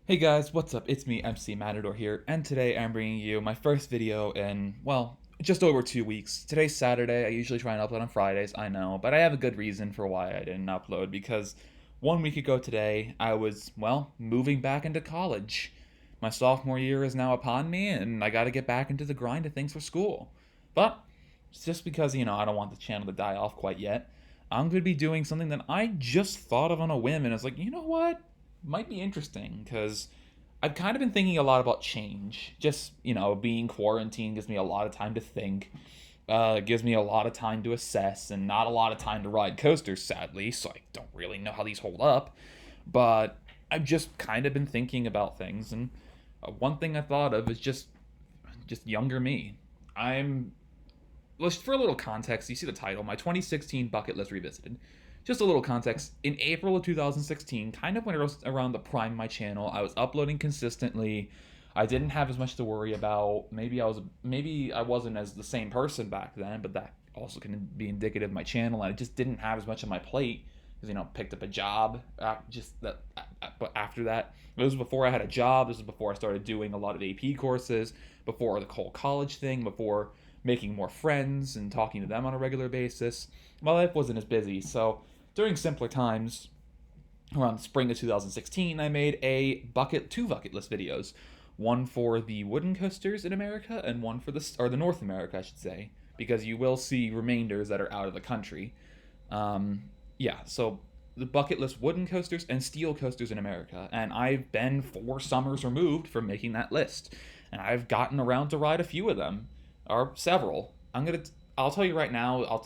Hey guys, what's up? It's me, MC Matador here, and today I'm bringing you my first video in, well, just over 2 weeks. Today's Saturday. I usually try and upload on Fridays, I know, but I have a good reason for why I didn't upload because 1 week ago today, I was, well, moving back into college. My sophomore year is now upon me, and I gotta get back into the grind of things for school. But, just because, I don't want the channel to die off quite yet, I'm gonna be doing something that I just thought of on a whim, and I was like, you know what? Might be interesting because I've kind of been thinking a lot about change. Just, being quarantined gives me a lot of time to think. Gives me a lot of time to assess and not a lot of time to ride coasters, sadly, so I don't really know how these hold up. But I've just kind of been thinking about things, and one thing I thought of is just younger me. I'm For a little context, you see the title, my 2016 bucket list revisited. Just a little context, in April of 2016, kind of when it was around the prime of my channel, I was uploading consistently. I didn't have as much to worry about. Maybe I wasn't as the same person back then, but that also can be indicative of my channel. And I just didn't have as much on my plate because picked up a job. But after that, this was before I had a job. This was before I started doing a lot of AP courses. Before the whole college thing. Before making more friends and talking to them on a regular basis. My life wasn't as busy, so during simpler times, around the spring of 2016, I made two bucket list videos. One for the wooden coasters in America, and one for the North America, I should say, because you will see remainders that are out of the country. So the bucket list wooden coasters and steel coasters in America, and I've been 4 summers removed from making that list, and I've gotten around to ride a few of them, or several. I'll tell you right now.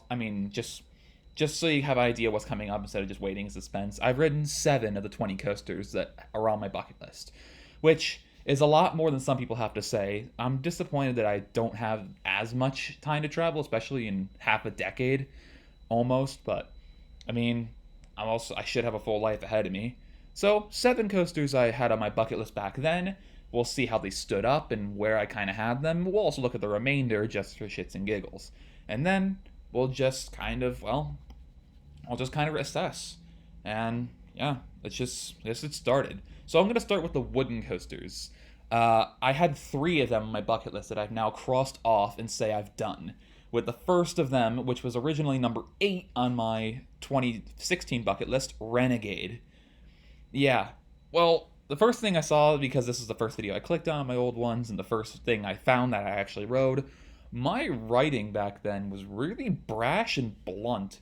Just so you have an idea what's coming up instead of just waiting in suspense. I've ridden 7 of the 20 coasters that are on my bucket list, which is a lot more than some people have to say. I'm disappointed that I don't have as much time to travel, especially in half a decade, almost. But I mean, I should have a full life ahead of me. So 7 coasters I had on my bucket list back then. We'll see how they stood up and where I kind of had them. We'll also look at the remainder just for shits and giggles, and then we'll just kind of I'll just kind of assess. And yeah, let's get started. So I'm gonna start with the wooden coasters. I had 3 of them on my bucket list that I've now crossed off and say I've done. With the first of them, which was originally number 8 on my 2016 bucket list, Renegade. Yeah, well, the first thing I saw, because this is the first video I clicked on my old ones, and the first thing I found that I actually rode, my writing back then was really brash and blunt.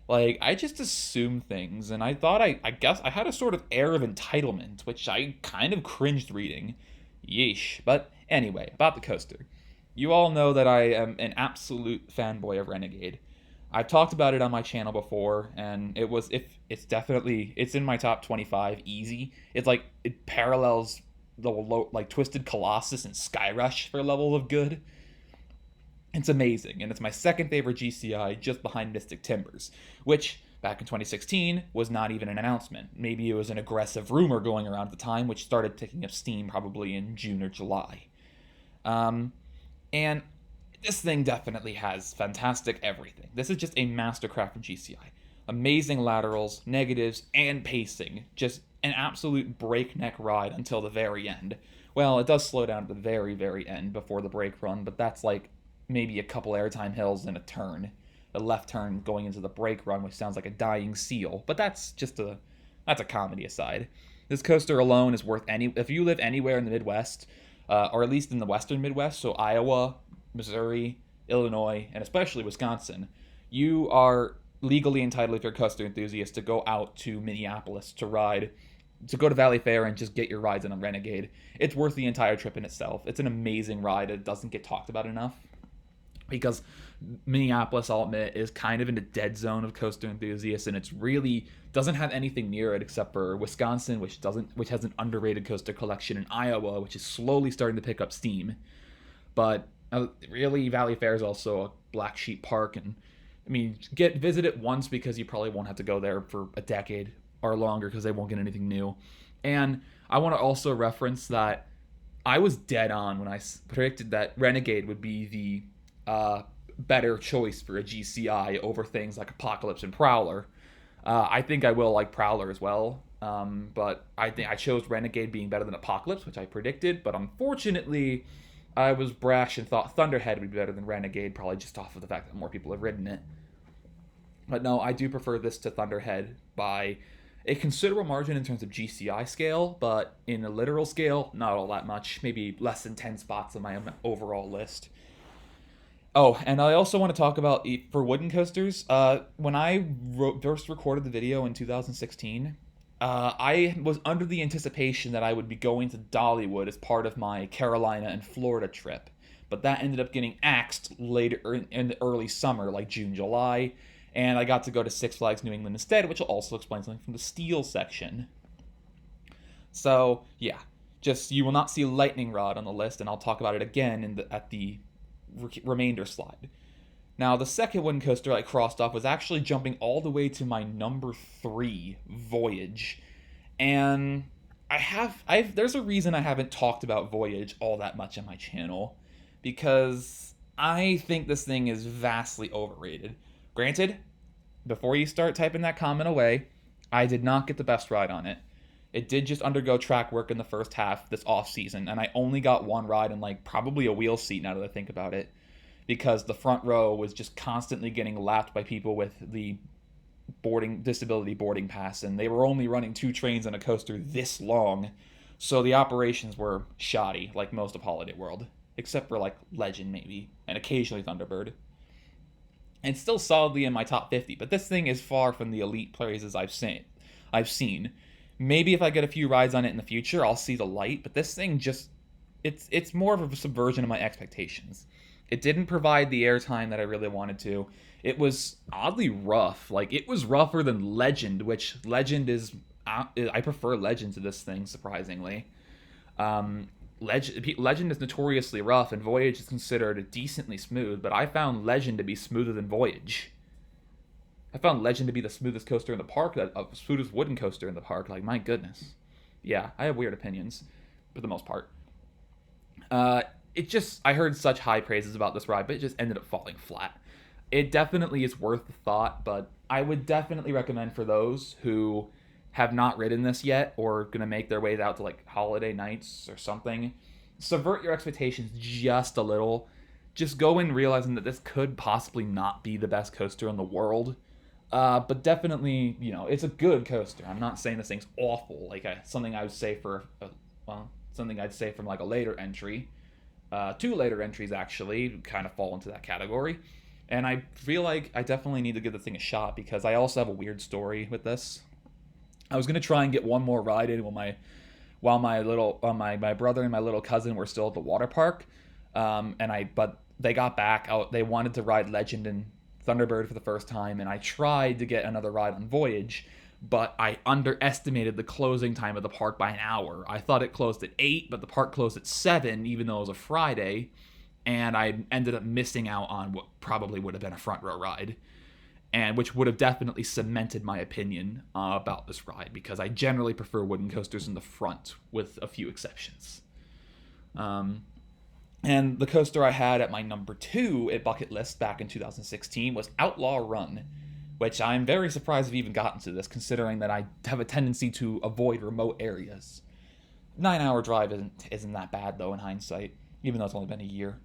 Like, I just assumed things, and I thought I guess I had a sort of air of entitlement, which I kind of cringed reading. Yeesh. But anyway, about the coaster. You all know that I am an absolute fanboy of Renegade. I've talked about it on my channel before, and it's in my top 25 easy. It's like it parallels the Twisted Colossus and Skyrush for levels of good. It's amazing, and it's my second favorite GCI, just behind Mystic Timbers, which back in 2016 was not even an announcement. Maybe it was an aggressive rumor going around at the time, which started picking up steam probably in June or July. And this thing definitely has fantastic everything. This is just a mastercraft of GCI. Amazing laterals, negatives, and pacing. Just an absolute breakneck ride until the very end. Well, it does slow down at the very, very end before the brake run, but that's like maybe a couple airtime hills and a turn. A left turn going into the brake run, which sounds like a dying seal, but that's a comedy aside. This coaster alone is worth if you live anywhere in the Midwest, or at least in the Western Midwest, so Iowa, Missouri, Illinois, and especially Wisconsin, you are legally entitled, if you're a coaster enthusiast, to go out to Minneapolis to go to Valley Fair and just get your rides on a Renegade. It's worth the entire trip in itself. It's an amazing ride. It doesn't get talked about enough because Minneapolis, I'll admit, is kind of in a dead zone of coaster enthusiasts, and it's really doesn't have anything near it except for Wisconsin, which has an underrated coaster collection, and Iowa, which is slowly starting to pick up steam. But really, Valley Fair is also a black sheep park, and I mean, visit it once because you probably won't have to go there for a decade or longer because they won't get anything new. And I want to also reference that I was dead on when I predicted that Renegade would be the better choice for a GCI over things like Apocalypse and Prowler. I think I will like Prowler as well. But I think I chose Renegade being better than Apocalypse, which I predicted. But unfortunately, I was brash and thought Thunderhead would be better than Renegade, probably just off of the fact that more people have ridden it. But no, I do prefer this to Thunderhead by a considerable margin in terms of GCI scale, but in a literal scale, not all that much. Maybe less than 10 spots on my overall list. Oh, and I also want to talk about for wooden coasters. When I first recorded the video in 2016, I was under the anticipation that I would be going to Dollywood as part of my Carolina and Florida trip, but that ended up getting axed later in the early summer, like June, July, and I got to go to Six Flags New England instead, which will also explain something from the steel section. So yeah, just you will not see Lightning Rod on the list, and I'll talk about it again at the remainder slide. Now, the second wooden coaster I crossed off was actually jumping all the way to my number 3, Voyage. And there's a reason I haven't talked about Voyage all that much on my channel, because I think this thing is vastly overrated. Granted, before you start typing that comment away, I did not get the best ride on it. It did just undergo track work in the first half this off season, and I only got one ride and like probably a wheel seat now that I think about it, because the front row was just constantly getting lapped by people with the disability boarding pass, and they were only running 2 trains on a coaster this long, so the operations were shoddy, like most of Holiday World, except for like Legend maybe, and occasionally Thunderbird. And it's still solidly in my top 50, but this thing is far from the elite praises I've seen. Maybe if I get a few rides on it in the future, I'll see the light, but this thing just, it's more of a subversion of my expectations. It didn't provide the airtime that I really wanted to. It was oddly rough. Like, it was rougher than Legend, which Legend is, I prefer Legend to this thing, surprisingly. Legend is notoriously rough, and Voyage is considered decently smooth, but I found Legend to be smoother than Voyage. I found Legend to be the smoothest coaster in the park, the smoothest wooden coaster in the park. Like, my goodness. Yeah, I have weird opinions, for the most part. I heard such high praises about this ride, but it just ended up falling flat. It definitely is worth the thought, but I would definitely recommend for those who have not ridden this yet or going to make their way out to like holiday nights or something, subvert your expectations just a little. Just go in realizing that this could possibly not be the best coaster in the world. But definitely, it's a good coaster. I'm not saying this thing's awful. Like something I would say something I'd say from like a later entry. 2 later entries actually kind of fall into that category. And I feel like I definitely need to give the thing a shot, because I also have a weird story with this. I was gonna try and get one more ride in while my brother and my little cousin were still at the water park. But they got back out. They wanted to ride Legend and Thunderbird for the first time, and I tried to get another ride on Voyage, but I underestimated the closing time of the park by an hour. I thought it closed at 8, but the park closed at 7, even though it was a Friday, and I ended up missing out on what probably would have been a front row ride, and which would have definitely cemented my opinion about this ride, because I generally prefer wooden coasters in the front, with a few exceptions. And the coaster I had at my number 2 at Bucket List back in 2016 was Outlaw Run, which I'm very surprised I've even gotten to this, considering that I have a tendency to avoid remote areas. 9-hour drive isn't that bad, though, in hindsight, even though it's only been a year.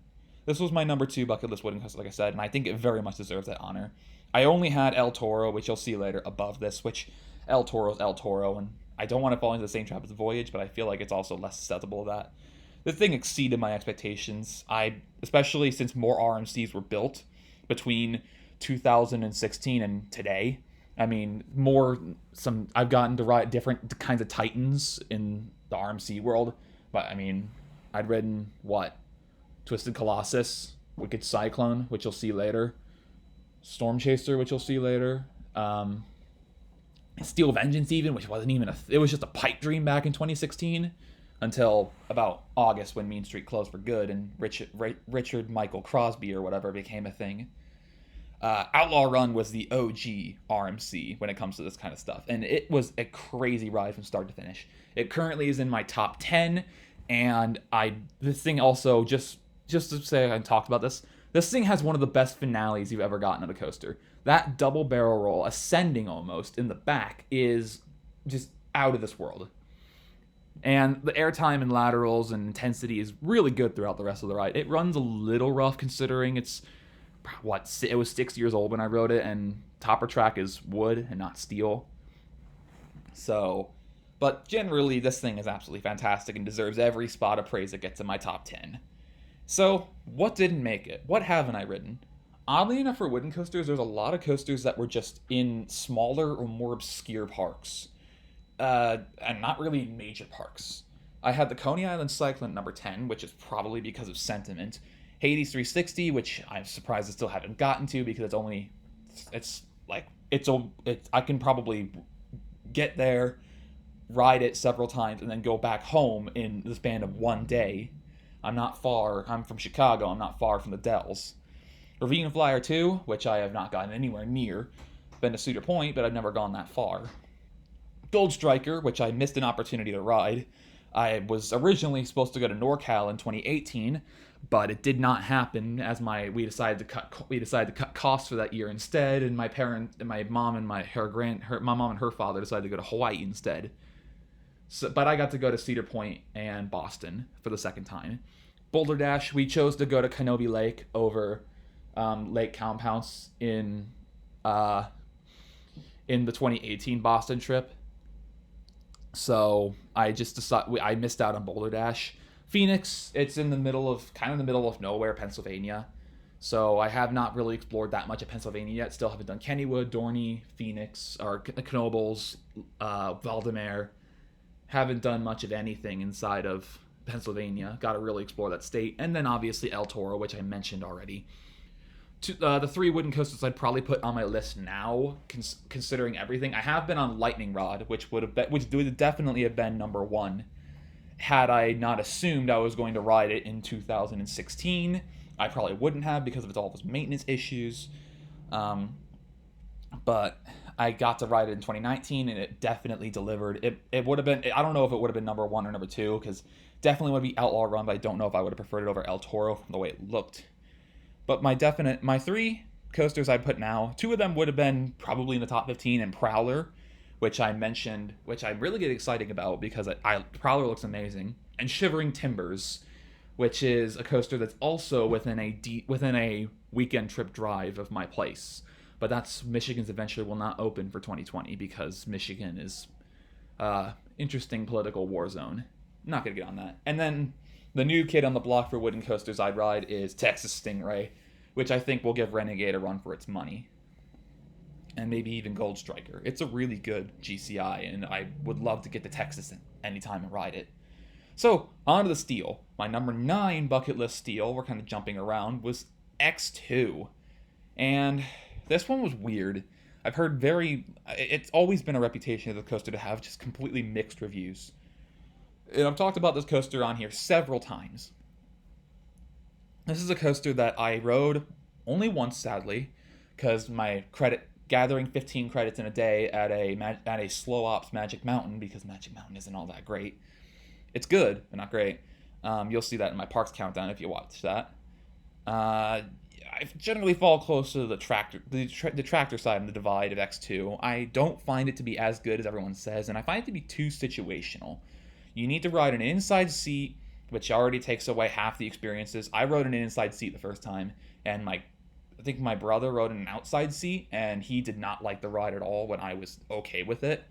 This was my number 2 bucket list wooden coaster, like I said, and I think it very much deserves that honor. I only had El Toro, which you'll see later, above this, which El Toro's El Toro, and I don't want to fall into the same trap as Voyage, but I feel like it's also less susceptible to that. This thing exceeded my expectations, especially since more RMCs were built between 2016 and today. I mean, I've gotten to ride different kinds of Titans in the RMC world, but I mean, I'd ridden, Twisted Colossus, Wicked Cyclone, which you'll see later, Storm Chaser, which you'll see later, Steel Vengeance even, which wasn't even it was just a pipe dream back in 2016, until about August when Mean Street closed for good and Richard Michael Crosby or whatever became a thing. Outlaw Run was the OG RMC when it comes to this kind of stuff, and it was a crazy ride from start to finish. It currently is in my top 10, and this thing also, just to say I talked about this thing has one of the best finales you've ever gotten on a coaster. That double barrel roll, ascending almost in the back, is just out of this world. And the airtime and laterals and intensity is really good throughout the rest of the ride. It runs a little rough considering it was 6 years old when I rode it, and topper track is wood and not steel. So, but generally, this thing is absolutely fantastic and deserves every spot of praise it gets in my top 10. So, what didn't make it? What haven't I ridden? Oddly enough, for wooden coasters, there's a lot of coasters that were just in smaller or more obscure parks. And not really major parks. I had the Coney Island Cyclone number 10, which is probably because of sentiment. Hades 360, which I'm surprised I still haven't gotten to because I can probably get there, ride it several times, and then go back home in the span of one day. I'm not far. I'm from Chicago. I'm not far from the Dells. Ravine Flyer 2, which I have not gotten anywhere near. Been to Cedar Point, but I've never gone that far. Gold Striker, which I missed an opportunity to ride. I was originally supposed to go to NorCal in 2018, but it did not happen as we decided to cut costs for that year instead, and my mom and my mom and her father decided to go to Hawaii instead. So, but I got to go to Cedar Point and Boston for the second time. Boulder Dash, we chose to go to Canobie Lake over Lake Compounce in the 2018 Boston trip. So I just decided I missed out on Boulder Dash. Phoenix, it's in the middle of nowhere, Pennsylvania. So I have not really explored that much of Pennsylvania yet. Still haven't done Kennywood, Dorney, Phoenix, or Knoebels, Valdemar. Haven't done much of anything inside of Pennsylvania. Got to really explore that state. And then obviously El Toro, which I mentioned already. The three wooden coasters I'd probably put on my list now, considering everything. I have been on Lightning Rod, which would definitely have been number one, had I not assumed I was going to ride it in 2016. I probably wouldn't have because of all of its maintenance issues. But I got to ride it in 2019, and it definitely delivered. It would have been. I don't know if it would have been number one or number two, because definitely would be Outlaw Run, but I don't know if I would have preferred it over El Toro from the way it looked. But my three coasters I put now, two of them would have been probably in the top 15, and Prowler, which I mentioned, which I really get excited about because Prowler looks amazing, and Shivering Timbers, which is a coaster that's also within a weekend trip drive of my place. But that's Michigan's eventually will not open for 2020 because Michigan is interesting political war zone. Not gonna get on that. And then the new kid on the block for wooden coasters I'd ride is Texas Stingray, which I think will give Renegade a run for its money. And maybe even Gold Striker. It's a really good GCI, and I would love to get to Texas anytime and ride it. So, on to the Steel. My number 9 bucket list Steel, we're kind of jumping around, was X2. And this one was weird. I've heard it's always been a reputation of the coaster to have just completely mixed reviews. And I've talked about this coaster on here several times. This is a coaster that I rode only once, sadly, because my gathering 15 credits in a day at a slow ops Magic Mountain, because Magic Mountain isn't all that great. It's good, but not great. You'll see that in my parks countdown if you watch that. I generally fall close to the tractor side of the divide of X2. I don't find it to be as good as everyone says, and I find it to be too situational. You need to ride an inside seat, which already takes away half the experiences. I rode an inside seat the first time, and I think my brother rode in an outside seat, and he did not like the ride at all when I was okay with it.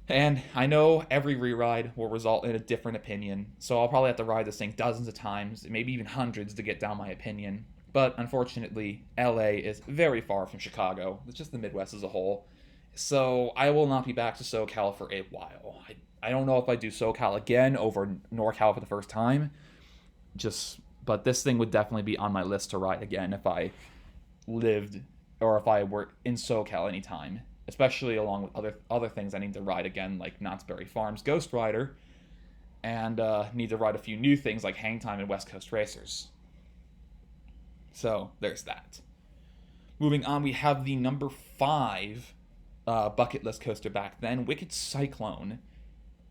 And I know every re-ride will result in a different opinion, so I'll probably have to ride this thing dozens of times, maybe even hundreds, to get down my opinion. But unfortunately, LA is very far from Chicago. It's just the Midwest as a whole. So I will not be back to SoCal for a while. I don't know if I do SoCal again over NorCal for the first time. But this thing would definitely be on my list to ride again if I lived or if I were in SoCal anytime. Especially along with other things I need to ride again, like Knott's Berry Farms Ghost Rider, and need to ride a few new things like Hang Time and West Coast Racers. So there's that. Moving on, we have the number 5 bucket list coaster back then, Wicked Cyclone.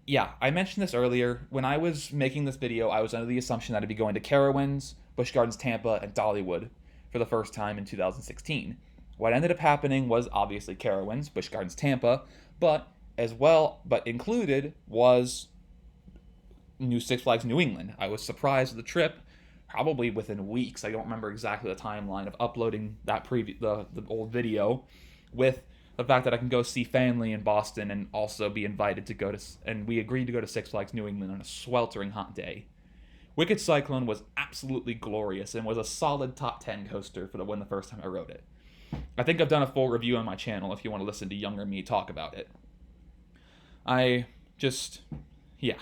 Yeah, I mentioned this earlier. When I was making this video, I was under the assumption that I'd be going to Carowinds, Busch Gardens Tampa, and Dollywood for the first time in 2016. What ended up happening was obviously Carowinds, Busch Gardens Tampa, but as well, but included was New Six Flags New England. I was surprised at the trip, probably within weeks. I don't remember exactly the timeline of uploading that the old video, with the fact that I can go see family in Boston and also be invited to go to, and we agreed to go to Six Flags New England on a sweltering hot day. Wicked Cyclone was absolutely glorious and was a solid top 10 coaster for the first time I rode it. I think I've done a full review on my channel if you want to listen to younger me talk about it. Yeah.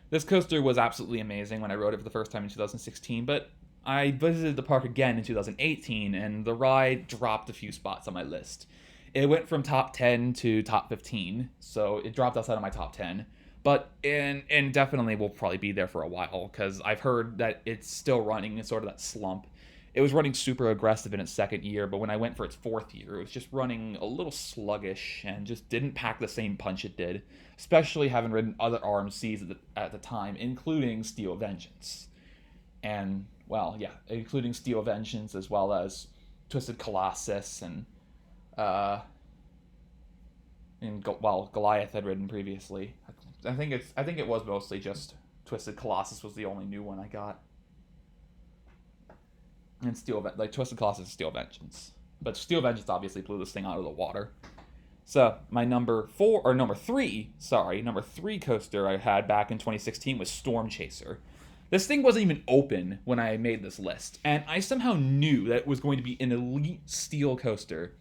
This coaster was absolutely amazing when I rode it for the first time in 2016, but I visited the park again in 2018, and the ride dropped a few spots on my list. It went from top 10 to top 15, so it dropped outside of my top 10. But and definitely will probably be there for a while, because I've heard that it's still running in sort of that slump. It was running super aggressive in its second year, but when I went for its fourth year, it was just running a little sluggish and just didn't pack the same punch it did, especially having ridden other RMCs at the time, including Steel Vengeance. And, well, yeah, including Steel Vengeance as well as Twisted Colossus and Goliath had ridden previously. I think it was mostly just Twisted Colossus was the only new one I got. And Twisted Colossus and Steel Vengeance. But Steel Vengeance obviously blew this thing out of the water. So my number three coaster I had back in 2016 was Storm Chaser. This thing wasn't even open when I made this list, and I somehow knew that it was going to be an elite steel coaster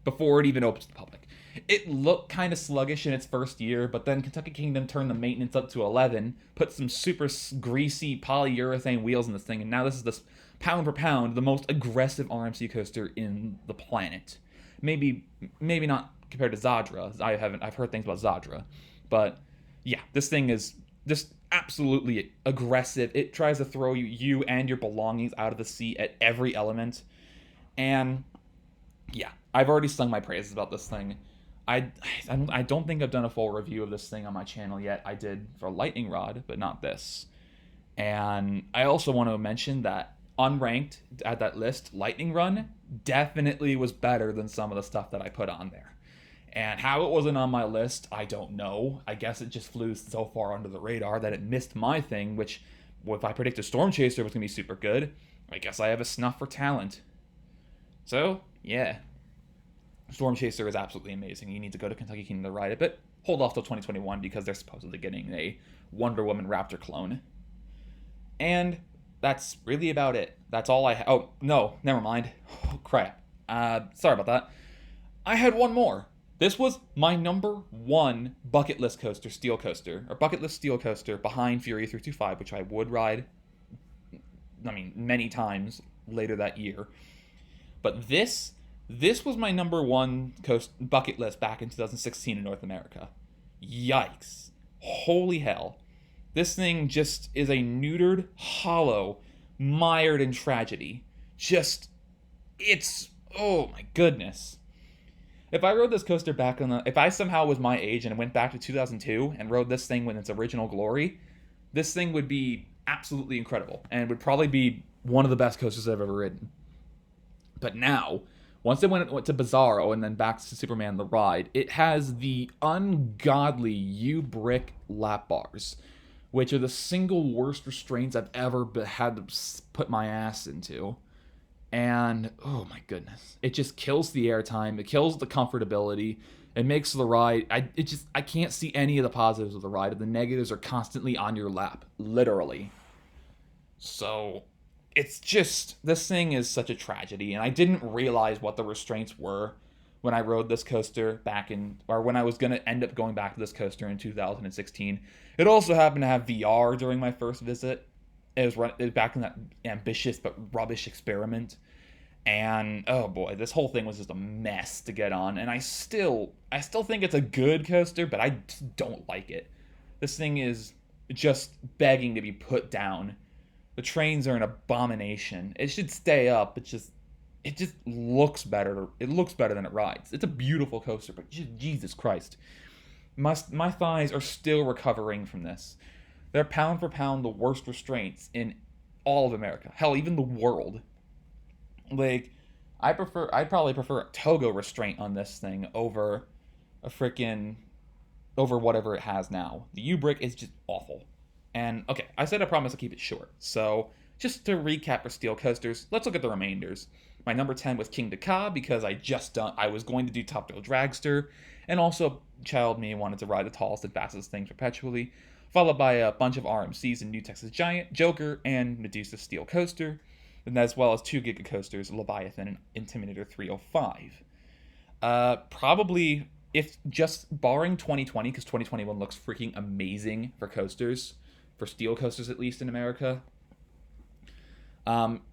before it even opened to the public. It looked kind of sluggish in its first year, but then Kentucky Kingdom turned the maintenance up to 11, put some super greasy polyurethane wheels in this thing, and now this is this pound for pound the most aggressive RMC coaster in the planet. Maybe not compared to Zadra. I've heard things about Zadra, but yeah, this thing is just absolutely aggressive. It tries to throw you and your belongings out of the seat at every element, and yeah, I've already sung my praises about this thing. I don't think I've done a full review of this thing on my channel yet. I did for Lightning Rod, but not this. And I also want to mention that unranked at that list, Lightning Run definitely was better than some of the stuff that I put on there. And how it wasn't on my list, I don't know. I guess it just flew so far under the radar that it missed my thing, which, if I predicted Storm Chaser was going to be super good, I guess I have a snuff for talent. So, yeah. Storm Chaser is absolutely amazing. You need to go to Kentucky Kingdom to ride it, but hold off till 2021 because they're supposedly getting a Wonder Woman Raptor clone. And that's really about it. That's all I have. Oh, no, never mind. Oh, crap. Sorry about that. I had one more. This was my number one bucket list steel coaster behind Fury 325, which I would ride, many times later that year. But this was my number one bucket list back in 2016 in North America. Yikes. Holy hell. This thing just is a neutered, hollow, mired in tragedy. Oh my goodness. If I rode this coaster if I somehow was my age and went back to 2002 and rode this thing in its original glory, this thing would be absolutely incredible and would probably be one of the best coasters I've ever ridden. But now, once it went to Bizarro and then back to Superman the Ride, it has the ungodly U-brick lap bars, which are the single worst restraints I've ever had to put my ass into. And, oh my goodness, it just kills the airtime, it kills the comfortability, it makes the ride, I can't see any of the positives of the ride, and the negatives are constantly on your lap, literally. So, this thing is such a tragedy, and I didn't realize what the restraints were when I rode this coaster when I was going to end up going back to this coaster in 2016. It also happened to have VR during my first visit. It was back in that ambitious but rubbish experiment. And, oh boy, this whole thing was just a mess to get on. And I still think it's a good coaster, but I just don't like it. This thing is just begging to be put down. The trains are an abomination. It should stay up. It just looks better. It looks better than it rides. It's a beautiful coaster, but Jesus Christ. My thighs are still recovering from this. They're pound for pound the worst restraints in all of America. Hell, even the world. Like, I'd probably prefer a Togo restraint on this thing over a freaking over whatever it has now. The U-brick is just awful. And okay, I said I promise to keep it short. So just to recap for steel coasters, let's look at the remainders. My number 10 was King Ka because I was going to do Top Thrill Dragster, and also child me wanted to ride the tallest and fastest thing perpetually, followed by a bunch of RMCs and New Texas Giant, Joker, and Medusa Steel Coaster, and as well as 2 Giga Coasters, Leviathan and Intimidator 305. Probably, if just barring 2020, because 2021 looks freaking amazing for coasters, for steel coasters at least in America.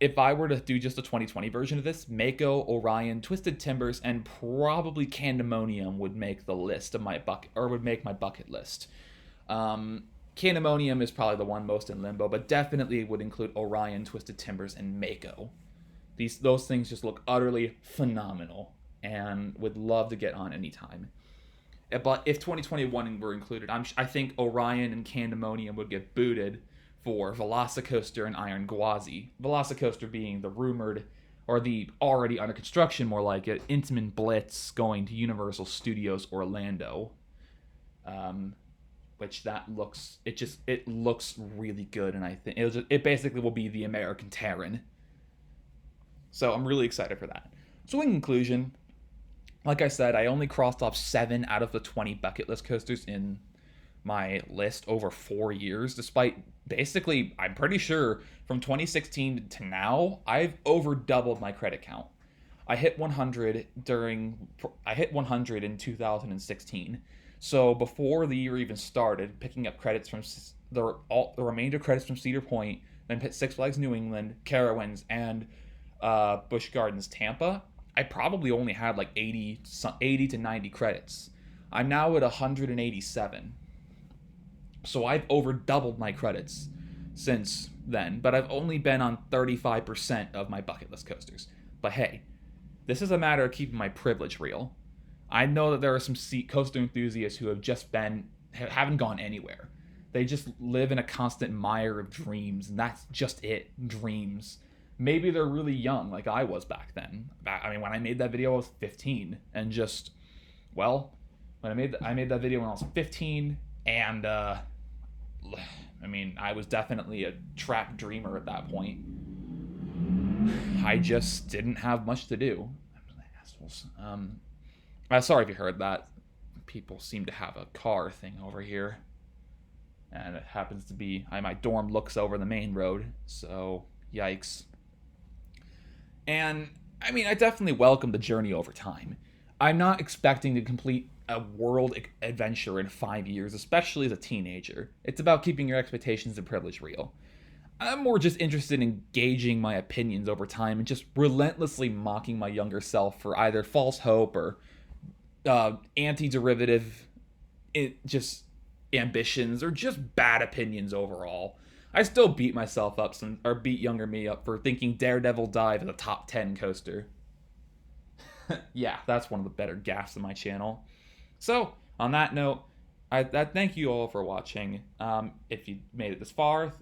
If I were to do just a 2020 version of this, Mako, Orion, Twisted Timbers, and probably Candemonium would make the list of my bucket, or would make my bucket list. Candemonium is probably the one most in limbo, but definitely would include Orion, Twisted Timbers, and Mako. Those things just look utterly phenomenal, and would love to get on anytime. But if 2021 were included, I think Orion and Candemonium would get booted for Velocicoaster and Iron Gwazi. Velocicoaster being the rumored, or the already under construction, more like it, Intamin Blitz going to Universal Studios Orlando. Which it looks really good, and I think it basically will be the American Terran. So I'm really excited for that. So in conclusion, like I said, I only crossed off 7 out of the 20 bucket list coasters in my list over 4 years, despite basically, I'm pretty sure from 2016 to now, I've over doubled my credit count. I hit 100 in 2016. So before the year even started, picking up credits from the remainder credits from Cedar Point, then hit Six Flags New England, Carowinds, and Busch Gardens Tampa, I probably only had like 80 to 90 credits. I'm now at 187. So I've over doubled my credits since then, but I've only been on 35% of my bucket list coasters. But hey, this is a matter of keeping my privilege real. I know that there are some coaster enthusiasts who haven't gone anywhere. They just live in a constant mire of dreams, and that's just it, dreams. Maybe they're really young, like I was back then. I mean, when I made that video, I was 15, and when I made that video when I was 15, and I was definitely a trapped dreamer at that point. I just didn't have much to do. Assholes. Sorry if you heard that. People seem to have a car thing over here. And it happens to be, my dorm looks over the main road, so yikes. And, I definitely welcome the journey over time. I'm not expecting to complete a world adventure in 5 years, especially as a teenager. It's about keeping your expectations and privilege real. I'm more just interested in gauging my opinions over time and just relentlessly mocking my younger self for either false hope or anti-derivative ambitions or just bad opinions overall. I still beat myself up beat younger me up for thinking Daredevil Dive is a top 10 coaster. Yeah, that's one of the better gaffes on my channel. So, on that note, I thank you all for watching. If you made it this far,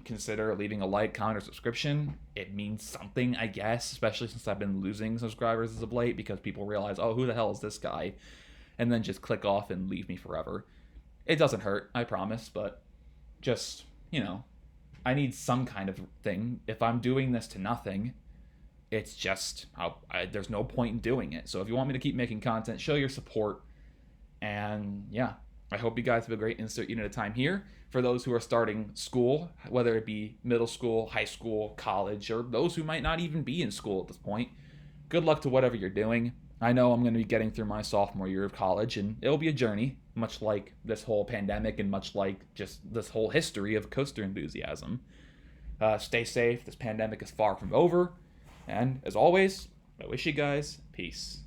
consider leaving a like, comment, or subscription. It means something, I guess, especially since I've been losing subscribers as of late because people realize, oh, who the hell is this guy? And then just click off and leave me forever. It doesn't hurt, I promise, but just, I need some kind of thing. If I'm doing this to nothing, it's just, there's no point in doing it. So if you want me to keep making content, show your support. And yeah, I hope you guys have a great insert unit of time here. For those who are starting school, whether it be middle school, high school, college, or those who might not even be in school at this point, good luck to whatever you're doing. I know I'm going to be getting through my sophomore year of college, and it'll be a journey, much like this whole pandemic and much like just this whole history of coaster enthusiasm. Stay safe. This pandemic is far from over. And as always, I wish you guys peace.